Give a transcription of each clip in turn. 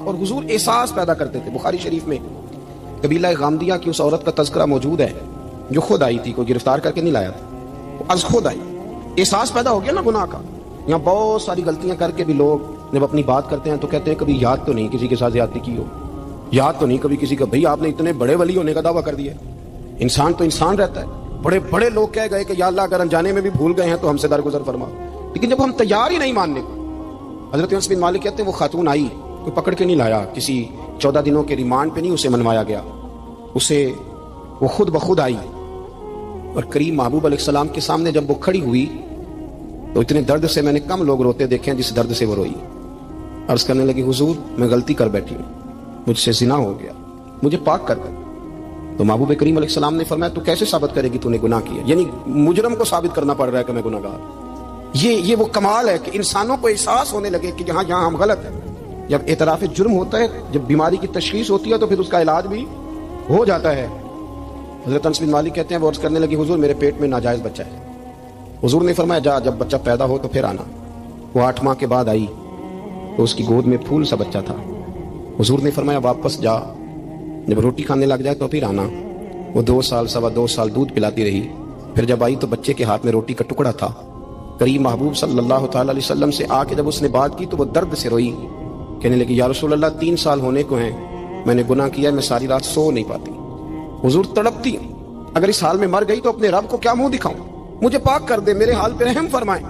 اور حضور احساس پیدا کرتے تھے. بخاری شریف میں قبیلہ غامدیہ کی اس عورت کا تذکرہ موجود ہے جو خود آئی تھی, کوئی گرفتار کر کے نہیں لایا تھا, وہ از خود آئی. احساس پیدا ہو گیا نا گناہ کا. یہاں بہت ساری غلطیاں کر کے بھی لوگ جب اپنی بات کرتے ہیں تو کہتے ہیں کبھی یاد تو نہیں کسی کے ساتھ زیادتی کی ہو, یاد تو نہیں کبھی کسی کا, بھئی آپ نے اتنے بڑے ولی ہونے کا دعویٰ کر دیا. انسان تو انسان رہتا ہے. بڑے بڑے لوگ کہہ گئے کہ یا اللہ اگر انجانے میں بھی بھول گئے ہیں تو ہم سے درگزر فرما, لیکن جب ہم تیار ہی نہیں ماننے کو. حضرت انس بن مالک کہتے ہیں وہ خاتون آئی, کوئی پکڑ کے نہیں لایا, کسی 14 دنوں کے ریمانڈ پہ نہیں اسے منوایا گیا, اسے وہ خود بخود آئی. اور کریم محبوب علیہ السلام کے سامنے جب وہ کھڑی ہوئی تو اتنے درد سے میں نے کم لوگ روتے دیکھے ہیں جس درد سے وہ روئی. عرض کرنے لگی حضور میں غلطی کر بیٹھی ہوں, مجھ سے زنا ہو گیا, مجھے پاک کر دیں. تو محبوب کریم علیہ السلام نے فرمایا تو کیسے ثابت کرے گی تو نے گناہ کیا؟ یعنی مجرم کو ثابت کرنا پڑ رہا ہے کہ میں گناہ گار. یہ وہ کمال ہے کہ انسانوں کو احساس ہونے لگے کہ یہاں ہم غلط ہیں. جب اعتراف جرم ہوتا ہے, جب بیماری کی تشخیص ہوتی ہے تو پھر اس کا علاج بھی ہو جاتا ہے. حضرت انس بن مالک کہتے ہیں وہ عرض کرنے لگی حضور میرے پیٹ میں ناجائز بچہ ہے. حضور نے فرمایا جا جب بچہ پیدا ہو تو پھر آنا. وہ 8 ماہ کے بعد آئی تو اس کی گود میں پھول سا بچہ تھا. حضور نے فرمایا واپس جا, جب روٹی کھانے لگ جائے تو پھر آنا. وہ 2 سال 2.25 سال دودھ پلاتی رہی. پھر جب آئی تو بچے کے ہاتھ میں روٹی کا ٹکڑا تھا. کریم محبوب صلی اللہ تعالی علیہ وسلم سے آ کے جب اس نے بات کی تو وہ درد سے روئی, کہنے لگی یا رسول اللہ 3 سال ہونے کو ہیں, میں نے گناہ کیا, میں ساری رات سو نہیں پاتی. حضور تڑپتی, اگر اس حال میں مر گئی تو اپنے رب کو کیا منہ دکھاؤں, مجھے پاک کر دے, میرے حال پہ رحم فرمائیں.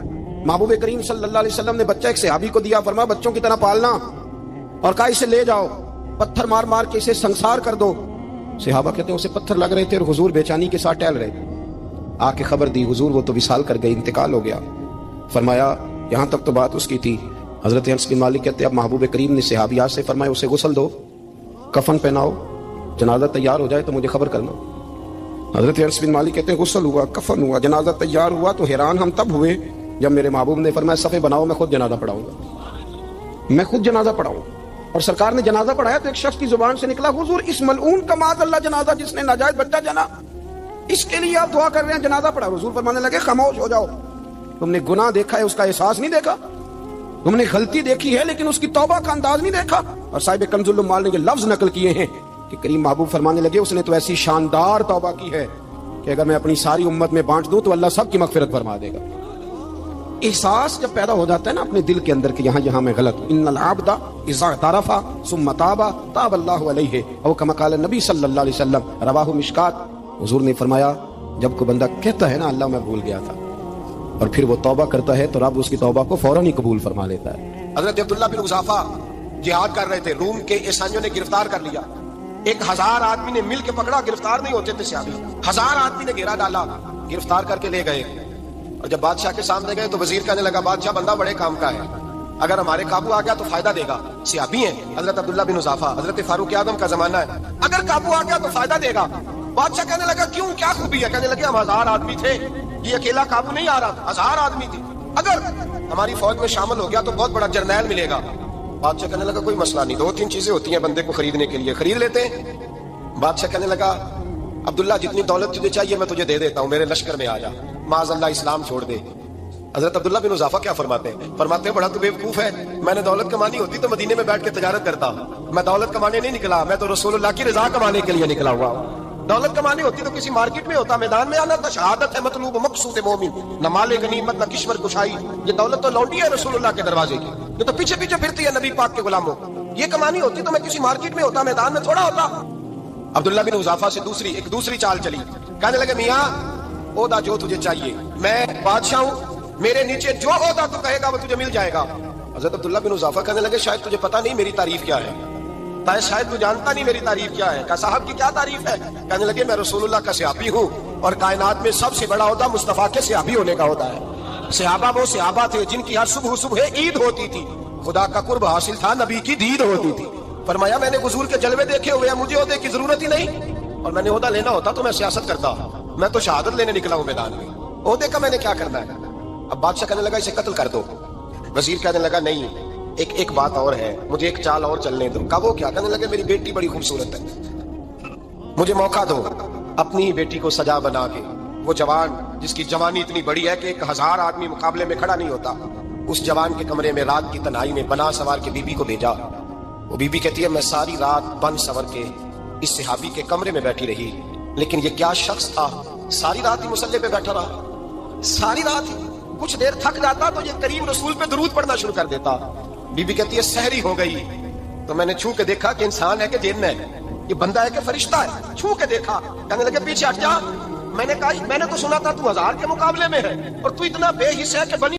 محبوب کریم صلی اللہ علیہ وسلم نے بچہ ایک صحابی کو دیا, فرمایا بچوں کی طرح پالنا, اور کہا اسے لے جاؤ, پتھر مار مار کے اسے سنسار کر دو. صحابہ کہتے ہیں اسے پتھر لگ رہے تھے اور حضور بے چینی کے ساتھ ٹہل رہے تھے. آ کے خبر دی حضور وہ تو وصال کر گئی, انتقال ہو گیا. فرمایا یہاں تک تو بات اس کی تھی. حضرت انس بن مالک کہتے ہیں اب محبوب کریم نے صحابیات سے فرمایا اسے غسل دو, کفن پہناؤ, جنازہ تیار ہو جائے تو مجھے خبر کرنا. حضرت انس بن مالک کہتے ہیں غسل ہوا, کفن ہوا, جنازہ تیار ہوا تو حیران ہم تب ہوئے جب میرے محبوب نے فرمایا صفے بناؤ, میں خود جنازہ پڑھاؤں گا, میں خود جنازہ پڑھاؤں. اور سرکار نے جنازہ پڑھایا تو ایک شخص کی زبان سے نکلا حضور اس ملعون کا معاذ اللہ جنازہ جس نے ناجائز بچہ جنا, اس کے لیے آپ دعا کر رہے ہیں, جنازہ پڑھا. حضور فرمانے لگے خاموش ہو جاؤ, تم نے گناہ دیکھا ہے اس کا احساس نہیں دیکھا, تم نے غلطی دیکھی ہے لیکن اس کی توبہ کا انداز نہیں دیکھا. اور صاحب کنز العمال نے یہ لفظ نقل کیے ہیں کہ کریم محبوب فرمانے لگے اس نے تو ایسی شاندار توبہ کی ہے کہ اگر میں اپنی ساری امت میں بانٹ دوں تو اللہ سب کی مغفرت فرما دے گا. احساس جب پیدا ہو جاتا ہے نا اپنے دل کے اندر کہ یہاں میں غلط ہوں. ان العبد اذا اعترف ثم تاب تاب اللہ علیہ او کما قال نبی صلی اللہ علیہ وسلم, رواہ مشکات. حضور نے فرمایا جب کوئی بندہ کہتا ہے نا اللہ میں بھول گیا تھا, اور پھر وہ توبہ کرتا ہے تو رب اس کی توبہ کو فوراً ہی قبول فرما لیتا ہے. حضرت عبداللہ بن حذافہ جہاد کر رہے تھے, روم کے عیسائیوں نے گرفتار کر لیا. 1000 آدمی نے مل کے پکڑا, گرفتار نہیں ہوتے تھے صحابی. 1000 آدمی نے گھیرا ڈالا, گرفتار کر کے لے گئے. اور جب بادشاہ کے سامنے گئے تو وزیر کہنے لگا بادشاہ بندہ بڑے کام کا ہے, اگر ہمارے قابو آ گیا تو فائدہ دے گا. صحابی ہیں حضرت عبداللہ بن حذافہ, حضرت فاروق اعظم کا زمانہ ہے, اگر قابو آ گیا تو فائدہ دے گا. بادشاہ کہنے لگا کیوں, کیا خوبی ہے؟ کہنے لگے ہم 1000 آدمی تھے, یہ اکیلا قابو نہیں آ رہا, 1000 آدمی تھے, اگر ہماری فوج میں شامل ہو گیا تو بہت بڑا جرنیل ملے گا. بادشاہ کہنے لگا کوئی مسئلہ نہیں, 2-3 چیزیں ہوتی ہیں بندے کو خریدنے کے لیے, خرید لیتے ہیں. بادشاہ کہنے لگا عبداللہ جتنی دولت تجھے چاہیے میں تجھے دے دیتا ہوں, میرے لشکر میں آ جا, معاذ اللہ اسلام چھوڑ دے. حضرت عبداللہ بن حذافہ کیا فرماتے ہیں بڑا تو بیوقوف ہے, میں نے دولت کمانی ہوتی تو مدینے میں بیٹھ کے تجارت کرتا. میں دولت کمانے نہیں نکلا, میں تو رسول اللہ کی رضا کمانے کے لیے نکلا ہوا ہوں. دولت کمانی ہوتی تو کسی مارکیٹ میں ہوتا, میدان میں آنا تھا. شہادت ہے مطلوب مقصود مومن, نہ مال غنیمت نہ کشور کشائی. یہ دولت تو لوٹی ہے رسول اللہ کے دروازے کی, یہ تو پیچھے پیچھے پھرتی ہے نبی پاک کے غلاموں. یہ کمانی ہوتی تو میں کسی مارکیٹ میں ہوتا, میدان میں تھوڑا ہوتا. عبداللہ بن حذافہ سے ایک دوسری چال چلی. کہنے لگے میاں عہدہ جو تجھے چاہیے, میں بادشاہ ہوں, میرے نیچے جو عہدہ تو کہے گا وہ تجھے مل جائے گا. حضرت عبداللہ بن حذافہ کہنے لگے شاید تجھے پتہ نہیں میری تعریف کیا ہے, شاید تو جانتا نہیں میری تعریف کیا ہے. کہا صاحب کی کیا تعریف ہے؟ کہنے لگے میں رسول اللہ کا صحابی ہوں, اور کائنات میں سب سے بڑا عہدہ مصطفیٰ کے صحابی ہونے کا ہوتا ہے. صحابہ وہ صحابہ تھے جن کی ہر صبح عید ہوتی تھی, خدا کا قرب حاصل تھا, نبی کی دید ہوتی تھی. فرمایا میں نے حضور کے جلوے دیکھے ہوئے ہیں, مجھے عہدے کی ضرورت ہی نہیں, اور میں نے عہدہ لینا ہوتا تو میں سیاست کرتا, میں تو شہادت لینے نکلا ہوں میدان میں, عہدے کا میں نے کیا کرنا ہے. اب بادشاہ کہنے لگا اسے قتل کر دو. وزیر کہنے لگا نہیں, ایک بات اور ہے, مجھے ایک چال اور چلنے دو. کہا وہ کیا؟ کہنے لگے میری بیٹی بڑی خوبصورت ہے, مجھے موقع دو اپنی ہی بیٹی کو سجا بنا کے. وہ جوان جس کی جوانی اتنی بڑی ہے کہ 1000 آدمی مقابلے میں کھڑا نہیں ہوتا, اس جوان کے کمرے میں رات کی تنہائی میں بنا سوار کے بی بی کو بھیجا. وہ بی بی کہتی ہے میں ساری رات بن سور کے اس صحابی کے کمرے میں بیٹھی رہی، لیکن یہ کیا شخص تھا، ساری رات ہی مصلی پہ بیٹھا رہا، ساری رات ہی، کچھ دیر تھک جاتا تو یہ کریم رسول پہ درود پڑھنا شروع کر دیتا۔ بی بی کہتی ہے سحری ہو گئی تو میں نے چھو کے دیکھا کہ انسان ہے کہ جن ہے، یہ بندہ ہے کہ فرشتہ ہے، چھو کے دیکھا، کہنے لگے پیچھے ہٹ جا۔ میں نے کہا میں نے تو سنا تھا تو 1000 کے مقابلے میں ہے اور تو اتنا بے حس ہے کہ بنی